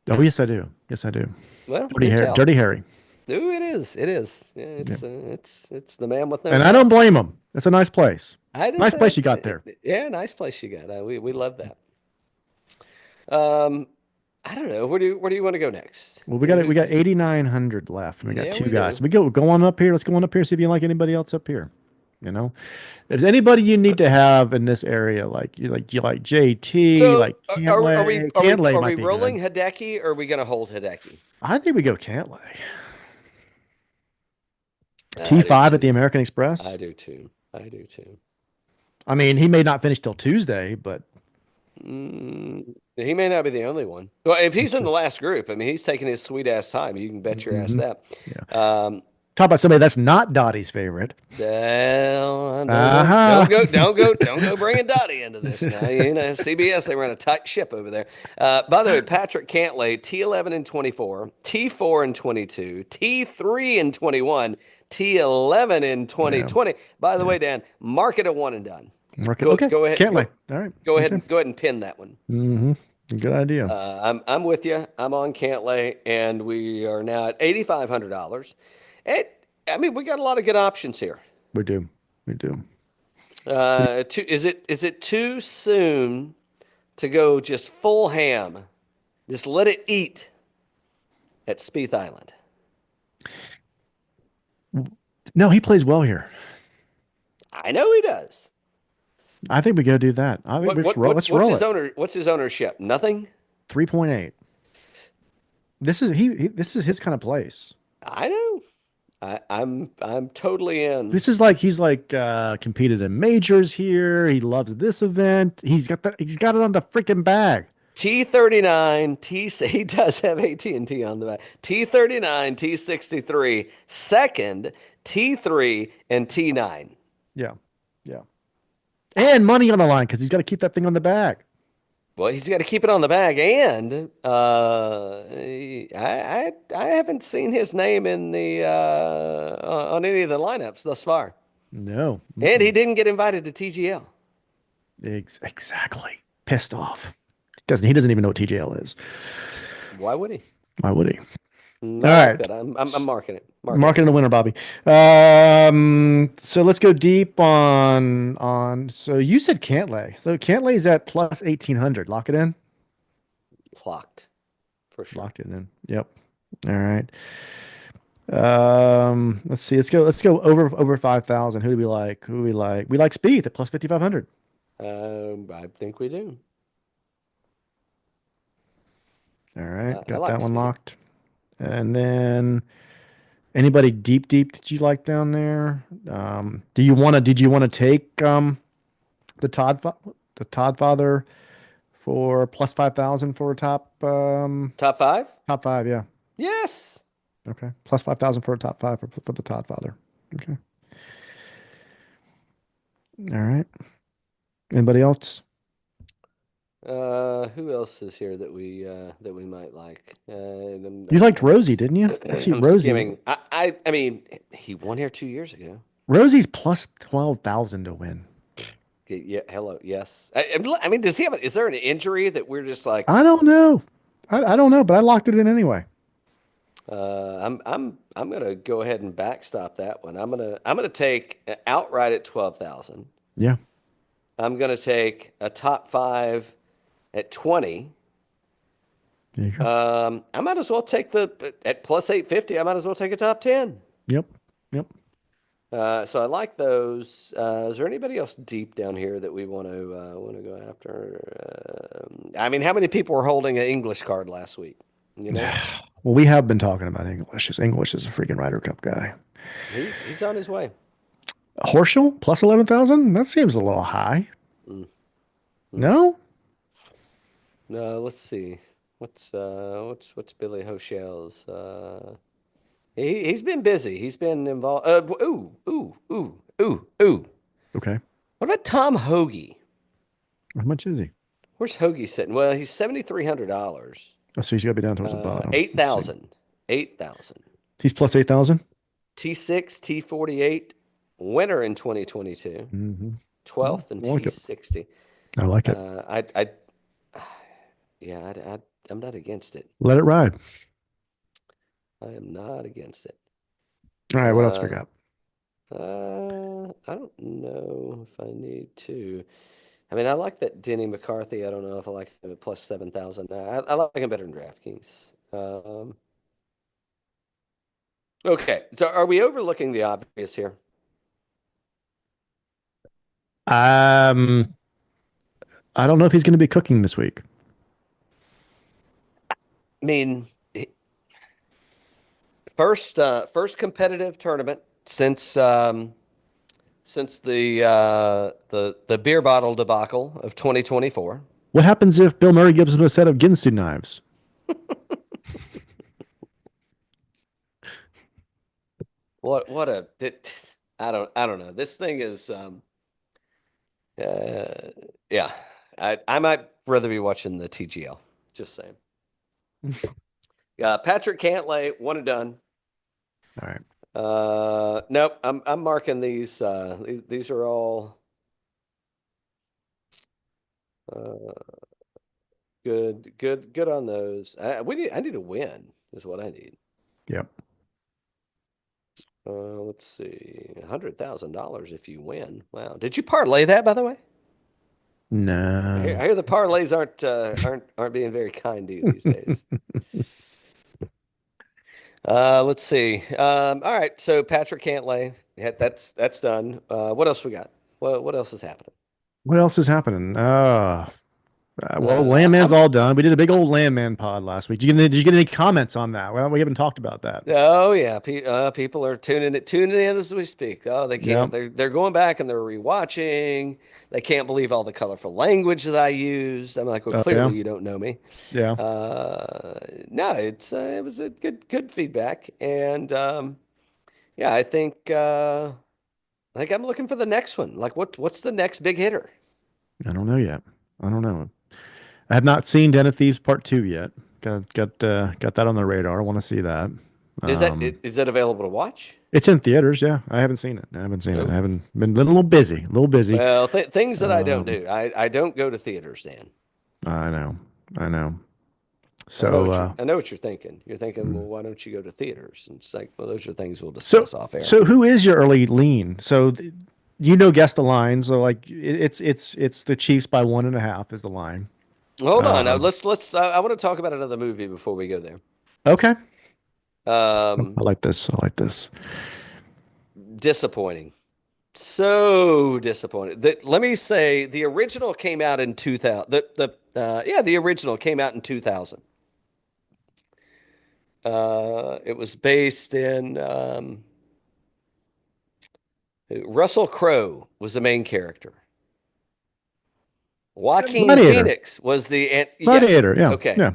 Oh, yes, I do. Yes, I do. Well, Dirty do Harry. tell. Dirty Harry. Ooh, it is. It is. Yeah, Yeah. it's the man with no And I don't boss. blame him. It's a nice place. I just Nice place you got there. yeah, nice place you got. We love that. Um, I don't know. Where do you want to go next? Well, we got 8,900 left, and we got Yeah, two we guys. do. So we go on up here. Let's go on up here. See if you like anybody else up here. You know, if there's anybody you need to have in this area, like JT, So like Cantlay. Cantlay are might we be rolling good. Hideki or are we going to hold Hideki? I think we go Cantlay. I do T5 at the too. American Express. I do too. I do too. I mean, he may not finish till Tuesday, but He may not be the only one. Well, if he's in the last group, I mean, he's taking his sweet ass time. You can bet your ass mhm, that. yeah. Um, Talk about somebody that's not Dottie's favorite. well, Uh-huh. don't go bringing Dottie into this now. You know, CBS, they run a tight ship over there. By the way, Patrick Cantlay, T11 and 24, T4 and 22, T3 and 21, T11 in Yeah. 2020. By the Yeah. way, Dan, mark it at one and done. Market. Go Okay. go ahead Cantlay. All right. Okay. go ahead and pin that one. Mm-hmm. Good idea. I'm with you. I'm on Cantlay, and we are now at $8,500. I mean, we got a lot of good options here. We do. We do. Is it too soon to go just full ham? Just let it eat at Spieth Island. No, he plays well here. I know he does. I think we got to do that. I think let's roll it. What's his ownership? Nothing. 3.8. This is his kind of place. I know. I'm totally in. This is like he's competed in majors here. He loves this event. He's got it on the freaking bag. T39, he does have AT&T on the back. T39, T63, second, T3, and Yeah. Yeah. And money on the line because he's got to keep that thing on the bag. Well, he's got to keep it on the bag, and I haven't seen his name in the on any of the lineups thus far, No. and he Mm-mm. didn't get invited to TGL. Exactly. Pissed off. He doesn't even know what TJL is. Why would he? Why would he? All I like right. that. I'm marking it. Marking it. Marking the winner, Bobby. So let's go deep on. So you said Cantlay. So Cantlay's at plus 1800. Lock it in. Clocked for sure. Locked it in. Yep. All right. Let's see. Let's go over 5,000. Who do we like? Who do we like? We like Speed at plus 5,500. I think we do. All right. I Got that like one speed. locked. And then anybody deep that you like down there? Did you want to take the the Todd Father for plus 5,000 for a Top five? top five, yeah. Yes. Okay. Plus 5,000 for a top five for the Todd Father. Okay. All right. Anybody else? Who else is here that we might like? You liked Rosie, didn't you? Let's see, I'm Rosie. skimming. I mean, he won here 2 years ago. Rosie's plus 12,000 to win. Okay, yeah, hello, yes. I mean, does he have? Is there an injury that we're just like? I don't know. I don't know, but I locked it in anyway. I'm gonna go ahead and backstop that one. I'm gonna take outright at 12,000. Yeah. I'm gonna take a top five at 20. There you go. I might as well take the at plus 850. I might as well take a top 10. Yep. Yep. So I like those. Is there anybody else deep down here that we want to go after? I mean, how many people were holding an English card last week? You know, Well, we have been talking about English. English is a freaking Ryder Cup guy. he's on his way. Horschel plus 11,000? That seems a little high. Mm, mm. No? No, let's see. What's Billy Hochel's? He's been busy. He's been involved. Ooh. Okay. What about Tom Hoagie? How much is he? Where's Hoagie sitting? Well, he's $7,300. Oh, so he's got to be down towards the bottom. Eight Let's see. thousand. 8,000. He's plus 8,000? T6, T48, winner in 2022, Mm-hmm. 12th in I like it. T60. I like it. Yeah, I'm not against it. Let it ride. I am not against it. All right. What else we Uh, got? I don't know if I need to. I mean, I like that Denny McCarthy. I don't know if I like him at plus 7,000. I like him better than DraftKings. Okay, so are we overlooking the obvious here? Um, I don't know if he's going to be cooking this week. I mean, first competitive tournament since the beer bottle debacle of 2024. What happens if Bill Murray gives him a set of Ginsu knives? What a I don't know. This thing is uh yeah. I might rather be watching the TGL. Just saying. Patrick Cantlay, one and done. All right. Nope. I'm marking these. These are all uh, good on those. I need a win is what I need. Yep. Let's see, $100,000 if you win. Wow. Did you parlay that, by the way? No. I hear the parlays aren't being very kind to you these days. Let's see. All right. So Patrick Cantlay, yeah, that's done. What else we got? What else is happening? What else is happening? Well, Uh, Landman's I'm all done. We did a big old Landman pod last week. Did you get any comments on that? Well, we haven't talked about that. Oh yeah, people are tuning in as we speak. Oh, they can't. Yep. They're going back and they're rewatching. They can't believe all the colorful language that I used. I'm like, well, Oh yeah. clearly you don't know me. Yeah. No, it was a good feedback, and yeah, I think I'm looking for the next one. Like, what's the next big hitter? I don't know yet. I don't know. I have not seen Den of Thieves Part Two yet. Got that on the radar. I want to see that. Um, Is that available to watch? it's in theaters. Yeah, I haven't seen it. I haven't seen it. I Oh, haven't been a little busy. A little busy. well, things that I don't Um, do. I don't go to theaters, Dan. I know. I know. I know So, what I know what you're thinking. You're thinking, well, mm. why don't you go to theaters? And it's like, well, those are things we'll so, discuss off air. so who is your early lean? You know, guess the line. So, like, it's the Chiefs by 1.5 is the line. Hold on. Now, Um, let's. I want to talk about another movie before we go there. okay. Um, I like this. I like this. Disappointing. So disappointed. Let me say the original came out in 2000. The original came out in 2000. It was based in Russell Crowe was the main character. Joaquin Gladiator. Phoenix was Gladiator. yes. Yeah. Okay. Yeah.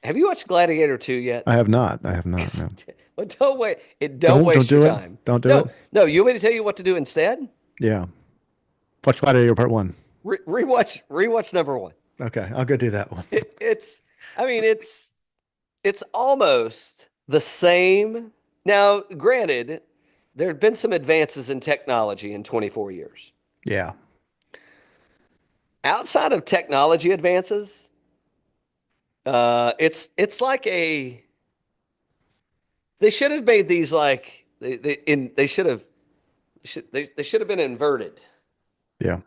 Have you watched Gladiator 2 yet? I have not. I have not. No. Well, don't wait. Don't Don't waste your do it. time. Don't do it. No, no. You want me to tell you what to do instead? Yeah. Watch Gladiator Part One. Rewatch number one. Okay, I'll go do that one. It's. I mean, it's almost the same. Now, granted, there have been some advances in technology in 24 years. Yeah. Outside of technology advances, it's like a. They should have made these like they they should have been inverted Yeah.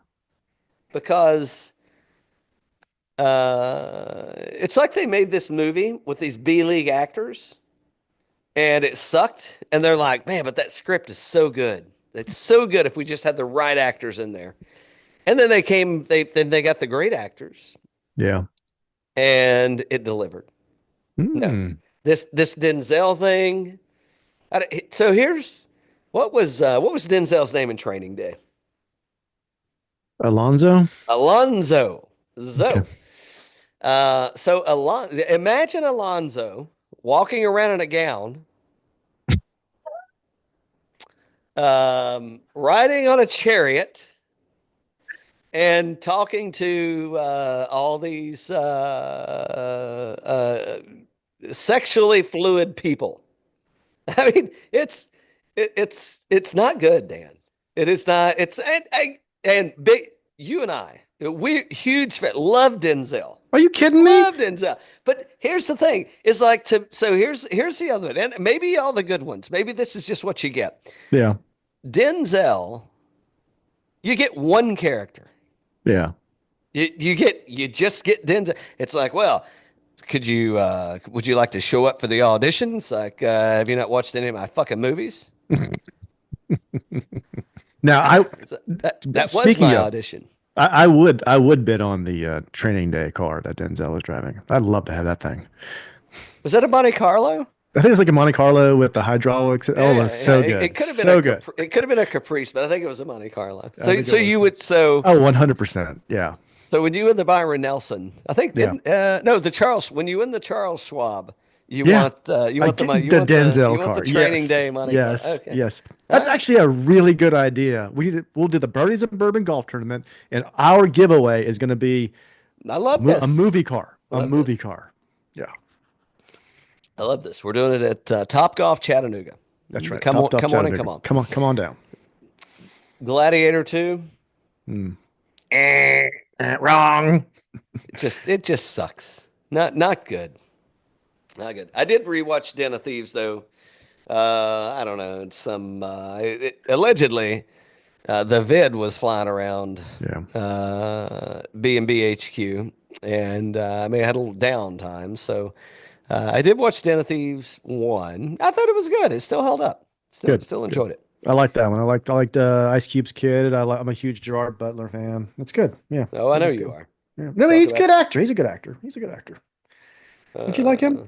because it's like they made this movie with these B league actors and it sucked and they're like, man, but that script is so good. It's so good if we just had the right actors in there. And then they got the great actors Yeah. and it delivered. No, Hmm. this Denzel thing. So here's what was Denzel's name in Training Day? Alonzo. Alonzo. Okay. Imagine Alonzo walking around in a gown, riding on a chariot, and talking to all these sexually fluid people. I mean, it's not good, Dan. It is not. And big. You and I, we huge fan. Love Denzel. Are you kidding me? Love Denzel. But here's the thing: is like to. So here's the other one, and maybe all the good ones. Maybe this is just what you get. Yeah. Denzel, you get one character. Yeah. You just get Denzel. It's like, well, would you like to show up for the auditions? Like, have you not watched any of my fucking movies? Now, I That was speaking my of, audition. I would bid on the Training Day car that Denzel is driving. I'd love to have that thing. Was that a Monte Carlo? I think it's like a Monte Carlo with the hydraulics. Oh, Yeah, it's yeah. so It good. could have been a So good. it could have been a Caprice, but I think it was a Monte Carlo. I think it was. So Oh, 100%. Yeah. so when you win the Byron Nelson, I think Yeah. didn't no the Charles when you win the Charles Schwab, Yeah. you I want the money did the you Denzel want the car. Training Yes. Day Monte Carlo. Yes. Okay, Yes. all That's right. actually a really good idea. We'll do the Birdies and Bourbon golf tournament, and our giveaway is going to be I love a this. movie car. I A love this. movie car. Yeah. I love this. We're doing it at Top Golf Chattanooga. That's right. Come Top on, Top come on, and Chattanooga. come on. Come on down. Gladiator 2. Mm. Wrong. It just sucks. Not good. Not good. I did rewatch Den of Thieves though. I don't know. Allegedly the vid was flying around Yeah. B&B HQ, and I mean I had a little downtime, so I did watch Den of Thieves 1. I thought it was good. It still held up. Good. Still Good. enjoyed it. I like that one. I liked Ice Cube's kid. I'm a huge Gerard Butler fan. It's good. Yeah. Oh, I It know was you good. are. Yeah. No, Talk he's a about good actor. He's a good actor. He's a good actor. Don't you like him? uh,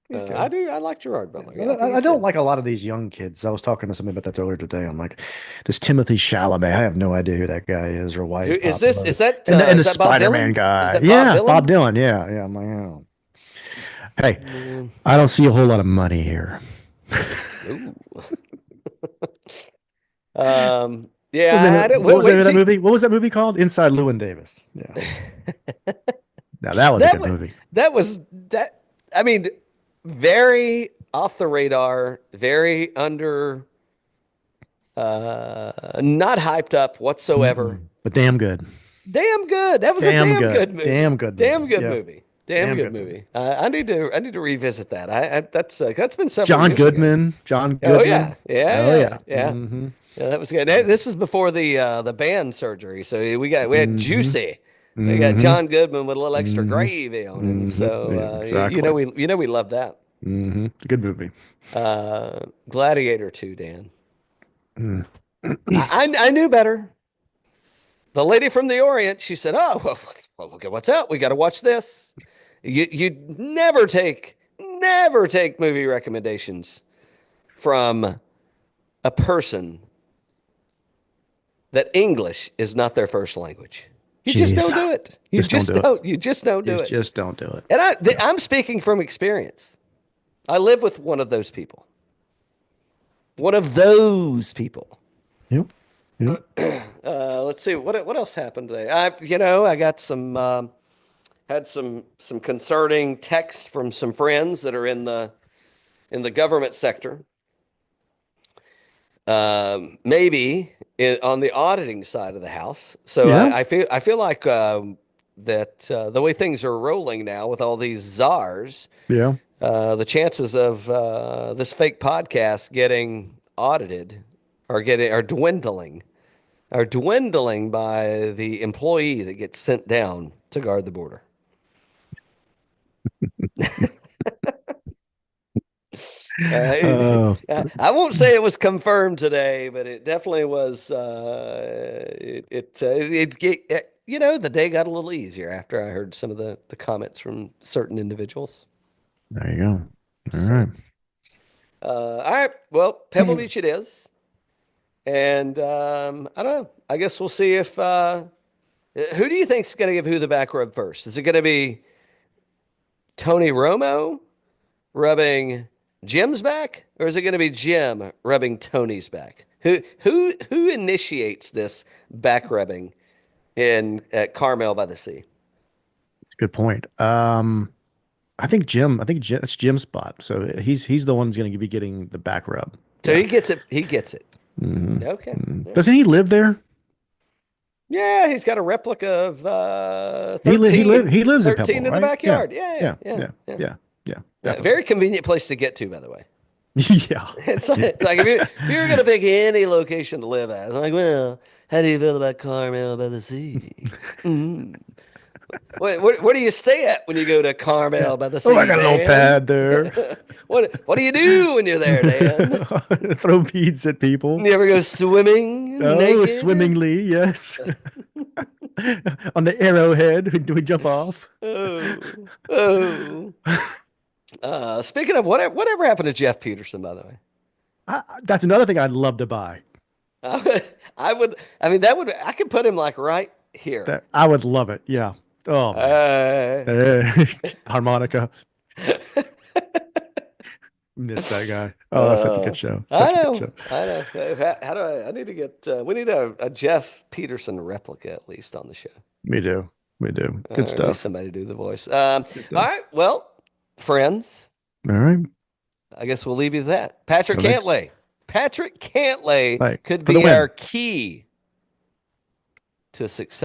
He's I good. do. I like Gerard Butler. Yeah. Yeah, I think I he's don't good. like a lot of these young kids. I was talking to somebody about that earlier today. I'm like, this Timothy Chalamet. I have no idea who that guy is or why Who he's is this? popular. And the Is that Bob Spider-Man Dylan? Is guy. that Bob Yeah, Bob Dylan? Dylan. Yeah, yeah. I'm like, oh. Hey, Mm, I don't see a whole lot of money here. ooh. What was the name Yeah, of, I don't. what was the name Wait of that till movie? What was that movie called? Inside Llewyn Davis. Yeah. Now that was a That good was movie. that was that. I mean, very off the radar, very under, not hyped up whatsoever. But damn good. Damn good. That was a Damn damn good. good Damn movie. good Damn movie. good Yeah. movie. Damn Damn good good movie. movie. I need to revisit that. That's been several John years ago. Goodman. John Oh yeah, Goodman. yeah, Oh yeah, yeah. yeah. Yeah, that was good. This is before the band surgery, so we had Mm-hmm. Juicy. We got Mm-hmm. John Goodman with a little extra Mm-hmm. gravy on him. So Yeah, exactly. we love that. Good movie. Gladiator 2, Dan. Mm. I knew better. The lady from the Orient, she said, "Oh, well, look at what's out. We got to watch this." You never take movie recommendations from a person that English is not their first language. You just Jeez. don't do it. You Just don't just do it. don't. You just don't You do it. just don't do it. And I'm speaking from experience. I live with one of those people. One of those people. Yep. Yep. Let's see what else happened today. I got some had some concerning texts from some friends that are in the government sector. Maybe on the auditing side of the house. So Yeah. I feel like that the way things are rolling now with all these czars, Yeah. the chances of this fake podcast getting audited are dwindling by the employee that gets sent down to guard the border. Oh, I won't say it was confirmed today, but it definitely was. The day got a little easier after I heard some of the comments from certain individuals. there you go. All Just right. saying. All right, well, Pebble Beach it is, and I don't know. I guess we'll see if who do you think's going to give who the back rub first? Is it going to be Tony Romo rubbing Jim's back, or is it going to be Jim rubbing Tony's back? Who initiates this back rubbing in at Carmel by the Sea? Good point. I think Jim, it's Jim's spot. So he's the one who's going to be getting the back rub. So Yeah. he gets it. He gets it. Okay. All right. Doesn't he live there? Yeah, he's got a replica of He lives in 13 Pebble, in the right? Yeah. backyard. Yeah, Yeah. yeah, Yeah. yeah. Yeah. Yeah. Very Definitely. convenient place to get to, by the way. Yeah. It's like if you were gonna pick any location to live at, it's like, well, how do you feel about Carmel by the Sea? Mm. Where do you stay at when you go to Yeah. Carmel by the Oh, I Sea, got a little Dan? pad there. What do you do when you're there, Dan? Throw beads at people. You ever go swimming Oh, naked? swimmingly, yes. On the arrowhead, do we jump off? Oh, oh. Speaking of whatever happened to Jeff Peterson, by the way? That's another thing I'd love to buy. I would, I would, I mean, I could put him like right here. That I would love it. Yeah. Oh man. Uh, Harmonica. Miss that guy. Oh, that's such a uh, good show. I Such a good know, show. I know. How do I need to get, we need a Jeff Peterson replica at least on the show. We do. We do. Or Good at least stuff. somebody do the voice. Good All stuff. right. Well, friends, All right. I guess we'll leave you with that. Patrick Till next. Cantlay. Patrick Cantlay Like could for the be our win. key to success.